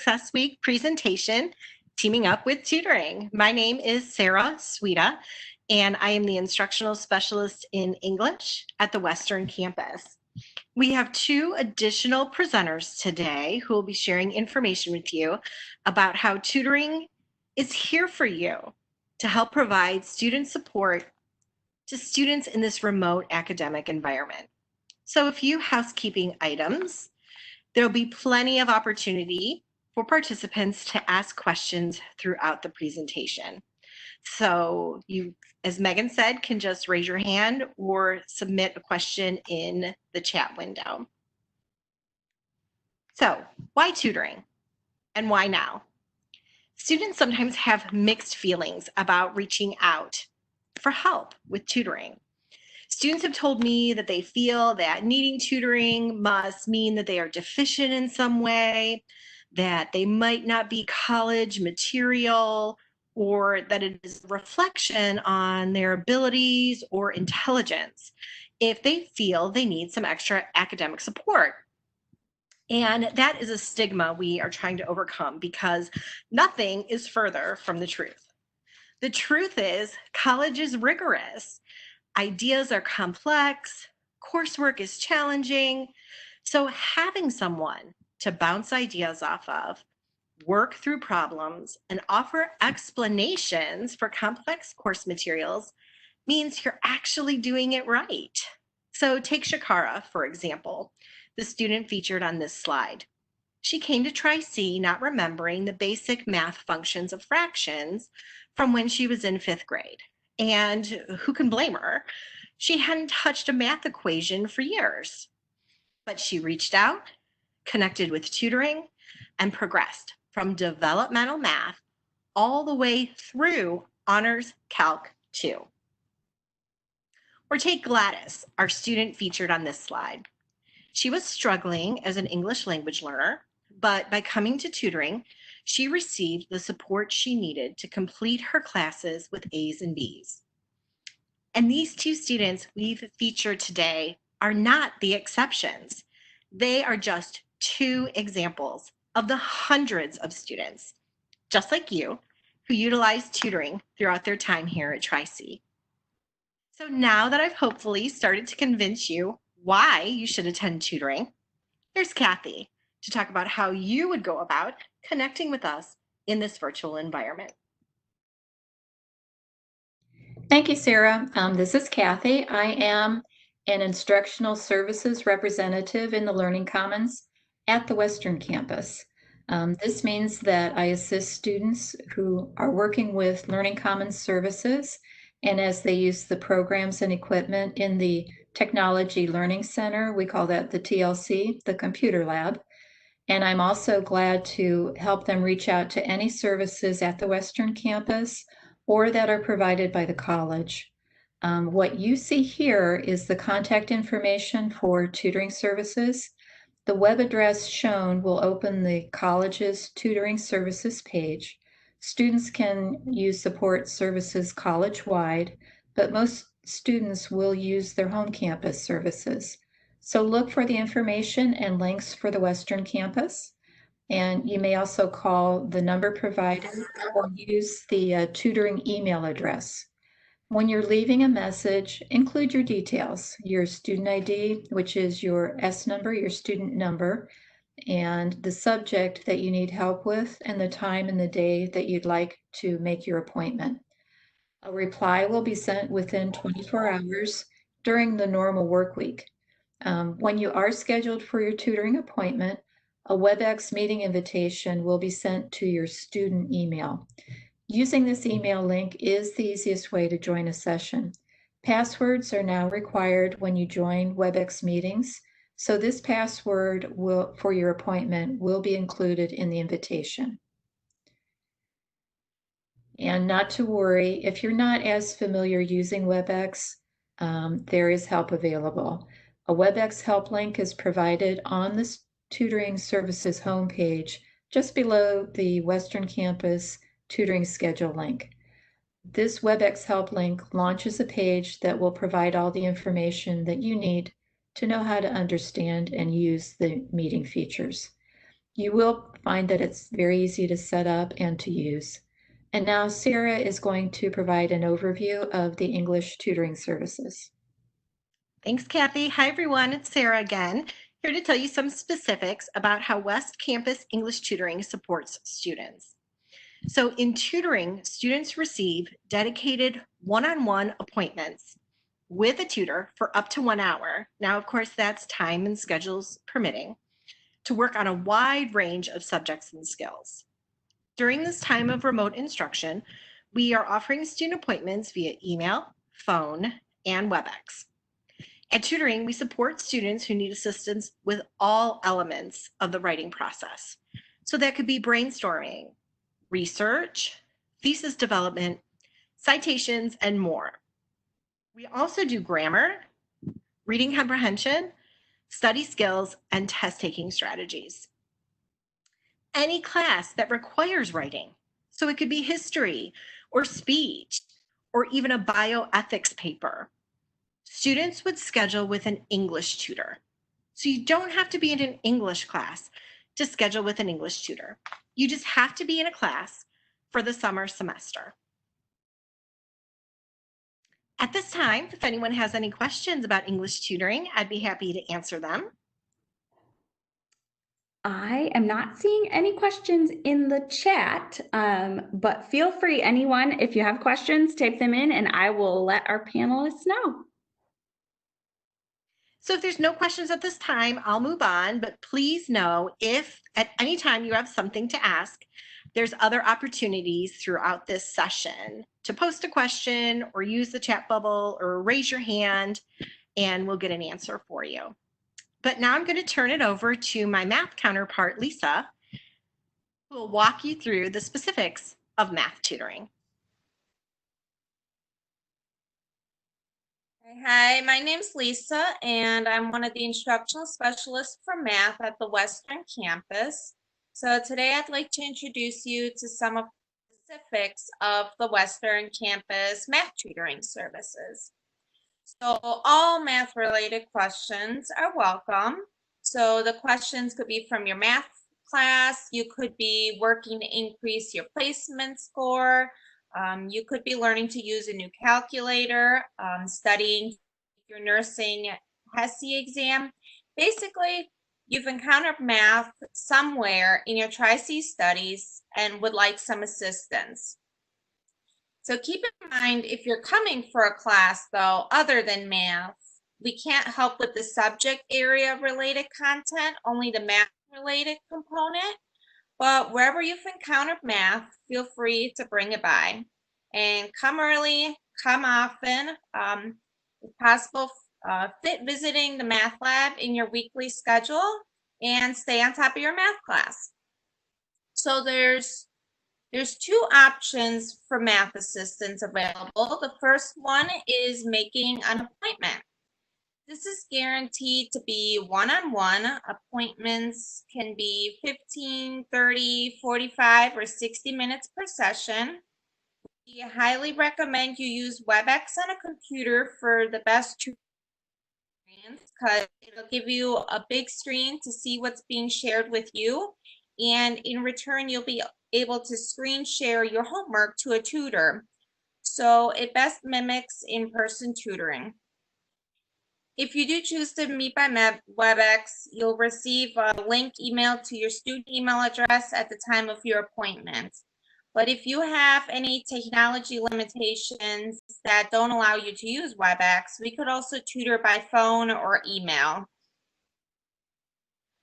Success Week presentation, Teaming Up with Tutoring. My name is Sarah Sweda, and I am the Instructional Specialist in English at the Western Campus. We have two additional presenters today who will be sharing information with you about how tutoring is here for you to help provide student support to students in this remote academic environment. So a few housekeeping items. There'll be plenty of opportunity for participants to ask questions throughout the presentation. So you, as Megan said, can just raise your hand or submit a question in the chat window. So why tutoring and why now? Students sometimes have mixed feelings about reaching out for help with tutoring. Students have told me that they feel that needing tutoring must mean that they are deficient in some way, that they might not be college material, or that it is a reflection on their abilities or intelligence if they feel they need some extra academic support. And that is a stigma we are trying to overcome because nothing is further from the truth. The truth is, college is rigorous. Ideas are complex, coursework is challenging. So having someone to bounce ideas off of, work through problems, and offer explanations for complex course materials means you're actually doing it right. So take Shakara, for example, the student featured on this slide. She came to Tri-C not remembering the basic math functions of fractions from when she was in 5th grade. And who can blame her? She hadn't touched a math equation for years. But she reached out, connected with tutoring, and progressed from developmental math all the way through Honors Calc 2. Or take Gladys, our student featured on this slide. She was struggling as an English language learner, but by coming to tutoring, she received the support she needed to complete her classes with A's and B's. And these two students we've featured today are not the exceptions. They are just two examples of the hundreds of students, just like you, who utilize tutoring throughout their time here at Tri-C. So now that I've hopefully started to convince you why you should attend tutoring, here's Kathy to talk about how you would go about connecting with us in this virtual environment. Thank you, Sarah. This is Kathy. I am an instructional services representative in the Learning Commons at the Western Campus. This means that I assist students who are working with Learning Commons services and as they use the programs and equipment in the Technology Learning Center, we call that the TLC, the Computer Lab. And I'm also glad to help them reach out to any services at the Western Campus or that are provided by the college. What you see here is the contact information for tutoring services. The web address shown will open the college's tutoring services page. Students can use support services college-wide, but most students will use their home campus services. So look for the information and links for the Western Campus. And you may also call the number provided or use the tutoring email address. When you're leaving a message, include your details, your student ID, which is your S number, your student number, and the subject that you need help with, and the time and the day that you'd like to make your appointment. A reply will be sent within 24 hours during the normal work week. When you are scheduled for your tutoring appointment, a WebEx meeting invitation will be sent to your student email. Using this email link is the easiest way to join a session. Passwords are now required when you join WebEx meetings, so this password for your appointment will be included in the invitation. And not to worry, if you're not as familiar using WebEx, there is help available. A WebEx help link is provided on the Tutoring Services homepage, just below the Western Campus tutoring schedule link. This WebEx help link launches a page that will provide all the information that you need to know how to understand and use the meeting features. You will find that it's very easy to set up and to use. And now Sarah is going to provide an overview of the English tutoring services. Thanks, Kathy. Hi, everyone. It's Sarah again, here to tell you some specifics about how West Campus English Tutoring supports students. So in tutoring, students receive dedicated one-on-one appointments with a tutor for up to 1 hour. Now, of course, that's time and schedules permitting, to work on a wide range of subjects and skills. During this time of remote instruction, we are offering student appointments via email, phone, and WebEx. At Tutoring, we support students who need assistance with all elements of the writing process. So that could be brainstorming, research, thesis development, citations, and more. We also do grammar, reading comprehension, study skills, and test taking strategies. Any class that requires writing, so it could be history or speech or even a bioethics paper, students would schedule with an English tutor. So you don't have to be in an English class to schedule with an English tutor. You just have to be in a class for the summer semester. At this time, if anyone has any questions about English tutoring, I'd be happy to answer them. I am not seeing any questions in the chat, but feel free, anyone, if you have questions, type them in and I will let our panelists know. So if there's no questions at this time, I'll move on, but please know if at any time you have something to ask, there's other opportunities throughout this session to post a question or use the chat bubble or raise your hand and we'll get an answer for you. But now I'm going to turn it over to my math counterpart, Lisa, who will walk you through the specifics of math tutoring. Hi, my name's Lisa, and I'm one of the instructional specialists for math at the Western Campus. So today I'd like to introduce you to some of the specifics of the Western Campus math tutoring services. So all math-related questions are welcome. So the questions could be from your math class, you could be working to increase your placement score, you could be learning to use a new calculator, studying your nursing HESI exam. Basically, you've encountered math somewhere in your Tri-C studies and would like some assistance. So keep in mind, if you're coming for a class, though, other than math, we can't help with the subject area related content, only the math related component. But wherever you've encountered math, feel free to bring it by. And come early, come often. If possible, fit visiting the math lab in your weekly schedule and stay on top of your math class. So there's two options for math assistance available. The first one is making an appointment. This is guaranteed to be one-on-one. Appointments can be 15, 30, 45, or 60 minutes per session. We highly recommend you use WebEx on a computer for the best experience because it'll give you a big screen to see what's being shared with you. And in return, you'll be able to screen share your homework to a tutor. So it best mimics in-person tutoring. If you do choose to meet by WebEx, you'll receive a link emailed to your student email address at the time of your appointment. But if you have any technology limitations that don't allow you to use WebEx, we could also tutor by phone or email.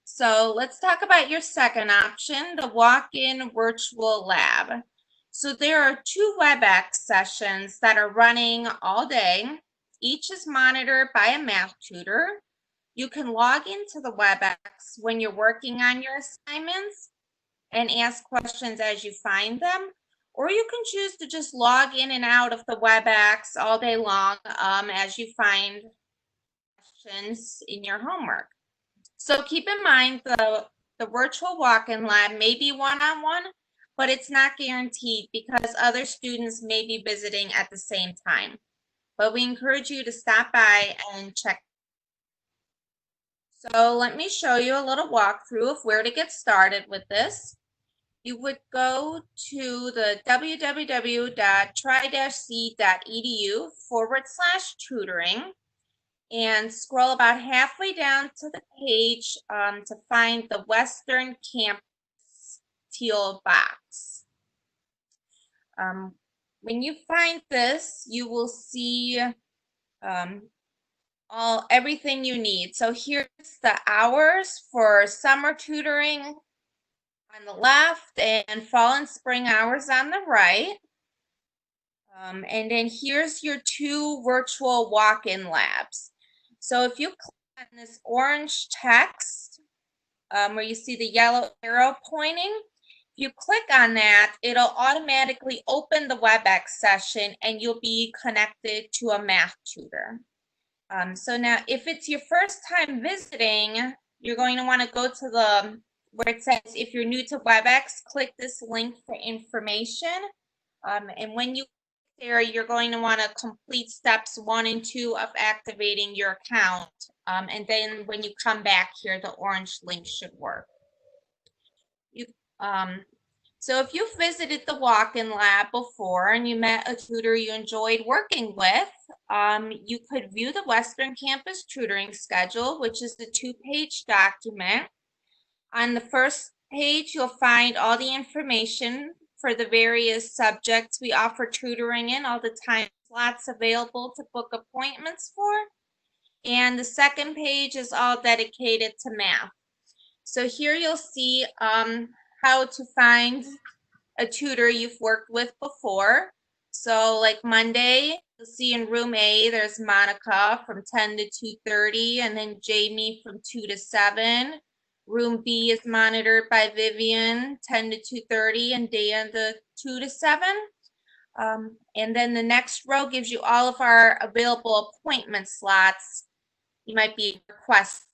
So let's talk about your second option, the walk-in virtual lab. So there are 2 WebEx sessions that are running all day. Each is monitored by a math tutor. You can log into the WebEx when you're working on your assignments and ask questions as you find them, or you can choose to just log in and out of the WebEx all day long as you find questions in your homework. So keep in mind the virtual walk-in lab may be one-on-one, but it's not guaranteed because other students may be visiting at the same time. But we encourage you to stop by and check. So let me show you a little walkthrough of where to get started with this. You would go to the www.try-c.edu/tutoring and scroll about halfway down to the page to find the Western Campus teal box. When you find this, you will see everything you need. So here's the hours for summer tutoring on the left and fall and spring hours on the right. And then here's your 2 virtual walk-in labs. So if you click on this orange text where you see the yellow arrow pointing, if you click on that, it'll automatically open the WebEx session and you'll be connected to a math tutor. So now if it's your first time visiting, you're going to want to go to the where it says if you're new to WebEx, click this link for information. And when you there, you're going to want to complete steps 1 and 2 of activating your account. And then when you come back here, the orange link should work. So if you've visited the walk-in lab before and you met a tutor you enjoyed working with, you could view the Western Campus tutoring schedule, which is the 2-page document. On the first page, you'll find all the information for the various subjects we offer tutoring in, all the time slots available to book appointments for. And the second page is all dedicated to math. So here you'll see how to find a tutor you've worked with before. So like Monday, you'll see in room A, there's Monica from 10 to 2:30, and then Jamie from 2 to 7. Room B is monitored by Vivian, 10 to 2:30, and Dan, the 2 to 7. And then the next row gives you all of our available appointment slots you might be requesting.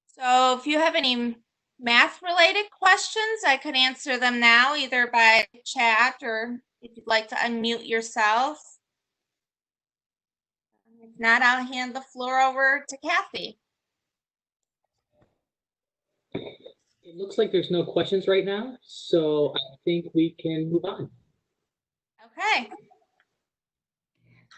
So if you have any math related questions, I could answer them now either by chat or if you'd like to unmute yourself. If not, I'll hand the floor over to Kathy. It looks like there's no questions right now, so I think we can move on. Okay.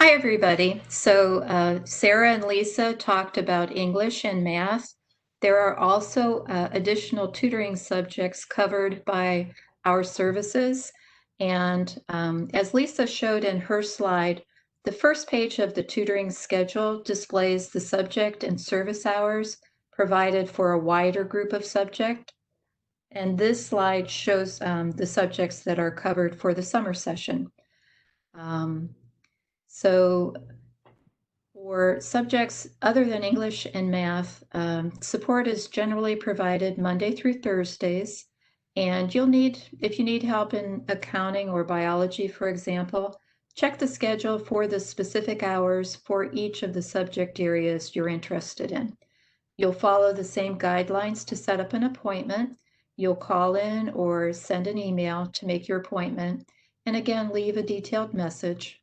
Hi, everybody. So Sarah and Lisa talked about English and math. There are also additional tutoring subjects covered by our services. And as Lisa showed in her slide, the first page of the tutoring schedule displays the subject and service hours provided for a wider group of subjects. And this slide shows the subjects that are covered for the summer session. So for subjects other than English and math, support is generally provided Monday through Thursdays. And you'll need, if you need help in accounting or biology, for example, check the schedule for the specific hours for each of the subject areas you're interested in. You'll follow the same guidelines to set up an appointment. You'll call in or send an email to make your appointment. And again, leave a detailed message.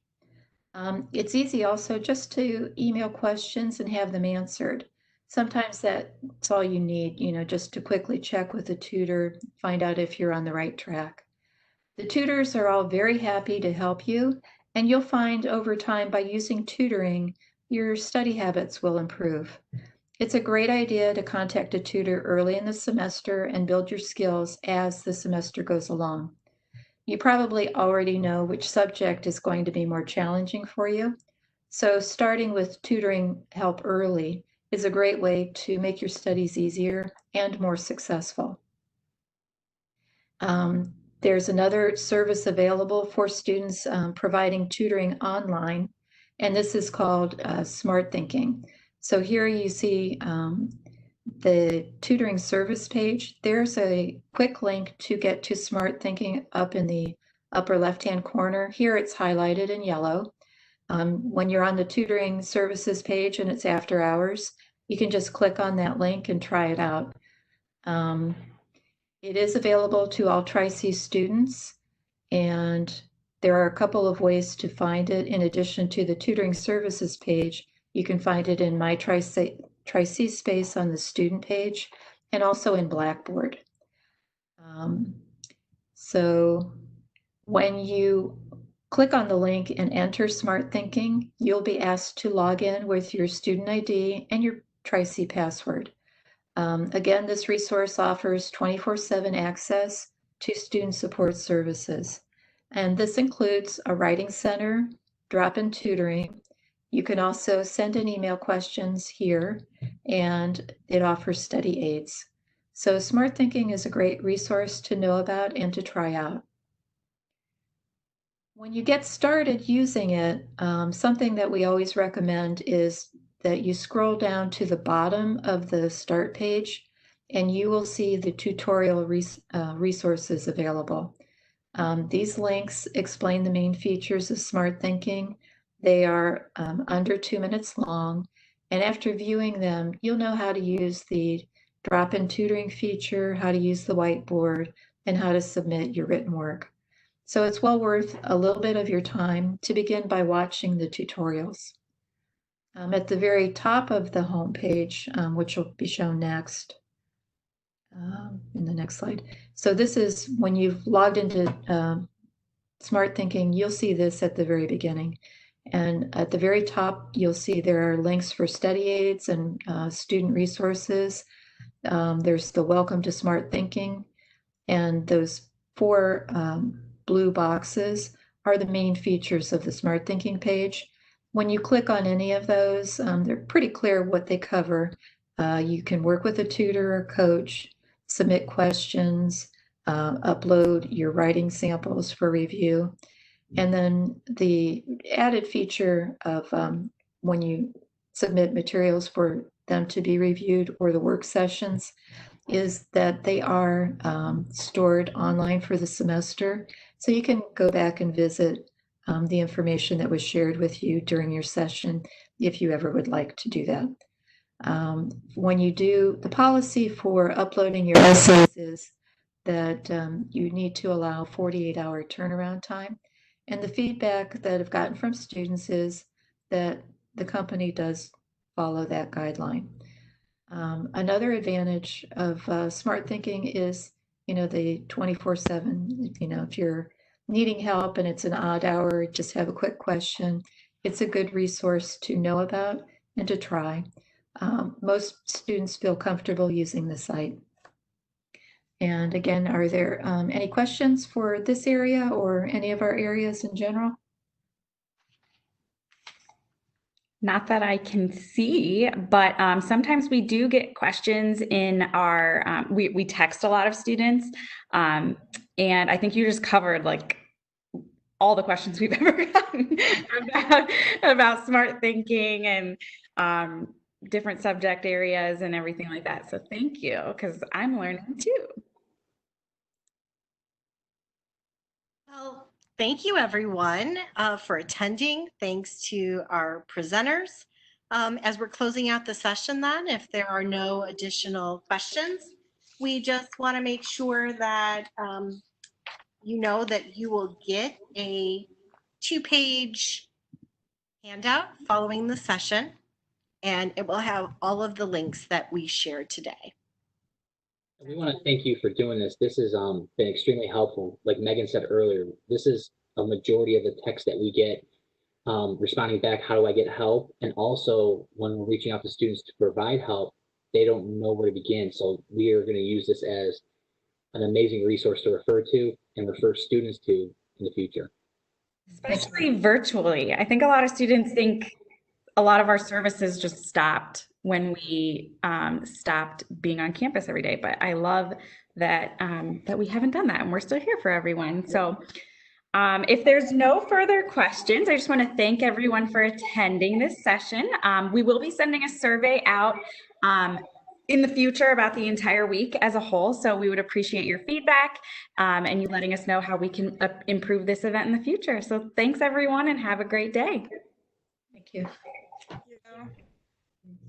It's easy also just to email questions and have them answered. Sometimes that's all you need, just to quickly check with the tutor, find out if you're on the right track. The tutors are all very happy to help you, and you'll find over time by using tutoring, your study habits will improve. It's a great idea to contact a tutor early in the semester and build your skills as the semester goes along. You probably already know which subject is going to be more challenging for you. So starting with tutoring help early is a great way to make your studies easier and more successful. There's another service available for students providing tutoring online, and this is called Smart Thinking. So here you see the tutoring service page. There's a quick link to get to Smart Thinking up in the upper left-hand corner. Here it's highlighted in yellow. When you're on the tutoring services page and it's after hours, you can just click on that link and try it out. It is available to all Tri-C students, and There are a couple of ways to find it. In addition to the tutoring services page, you can find it in My Tri-C Space on the student page and also in Blackboard. So when you click on the link and enter Smart Thinking, you'll be asked to log in with your student ID and your Tri-C password. Again, this resource offers 24/7 access to student support services. And this includes a writing center, drop-in tutoring. You can also send and email questions here, and it offers study aids. So Smart Thinking is a great resource to know about and to try out. When you get started using it, something that we always recommend is that you scroll down to the bottom of the start page and you will see the tutorial resources available. These links explain the main features of Smart Thinking. They are under 2 minutes long, and after viewing them, you'll know how to use the drop-in tutoring feature, how to use the whiteboard, and how to submit your written work. So it's well worth a little bit of your time to begin by watching the tutorials. At the very top of the home page, which will be shown next, in the next slide. So this is when you've logged into Smart Thinking, you'll see this at the very beginning. And at the very top, you'll see there are links for study aids and student resources. There's the Welcome to Smart Thinking, and those 4 blue boxes are the main features of the Smart Thinking page. When you click on any of those, they're pretty clear what they cover. You can work with a tutor or coach, submit questions, upload your writing samples for review. And then the added feature of when you submit materials for them to be reviewed or the work sessions is that they are stored online for the semester. So you can go back and visit the information that was shared with you during your session if you ever would like to do that. When you do, the policy for uploading your essays is that you need to allow 48-hour turnaround time. And the feedback that I've gotten from students is that the company does follow that guideline. Another advantage of Smart Thinking is, the 24/7, if you're needing help and it's an odd hour, just have a quick question. It's a good resource to know about and to try. Most students feel comfortable using the site. And again, are there any questions for this area or any of our areas in general? Not that I can see, but sometimes we do get questions in our, we text a lot of students. And I think you just covered like all the questions we've ever gotten about Smart Thinking and different subject areas and everything like that. So thank you, because I'm learning too. Well, thank you everyone for attending. Thanks to our presenters. As we're closing out the session then, if there are no additional questions, we just want to make sure that you know that you will get a 2-page handout following the session, and it will have all of the links that we shared today. We want to thank you for doing this. This has been extremely helpful. Like Megan said earlier, this is a majority of the text that we get responding back, how do I get help? And also when we're reaching out to students to provide help, they don't know where to begin. So we are going to use this as an amazing resource to refer to and refer students to in the future. Especially virtually. I think a lot of students think a lot of our services just stopped when we stopped being on campus every day. But I love that that we haven't done that and we're still here for everyone. So if there's no further questions, I just want to thank everyone for attending this session. We will be sending a survey out in the future about the entire week as a whole. So we would appreciate your feedback and you letting us know how we can improve this event in the future. So thanks everyone and have a great day. Thank you.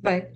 Bye.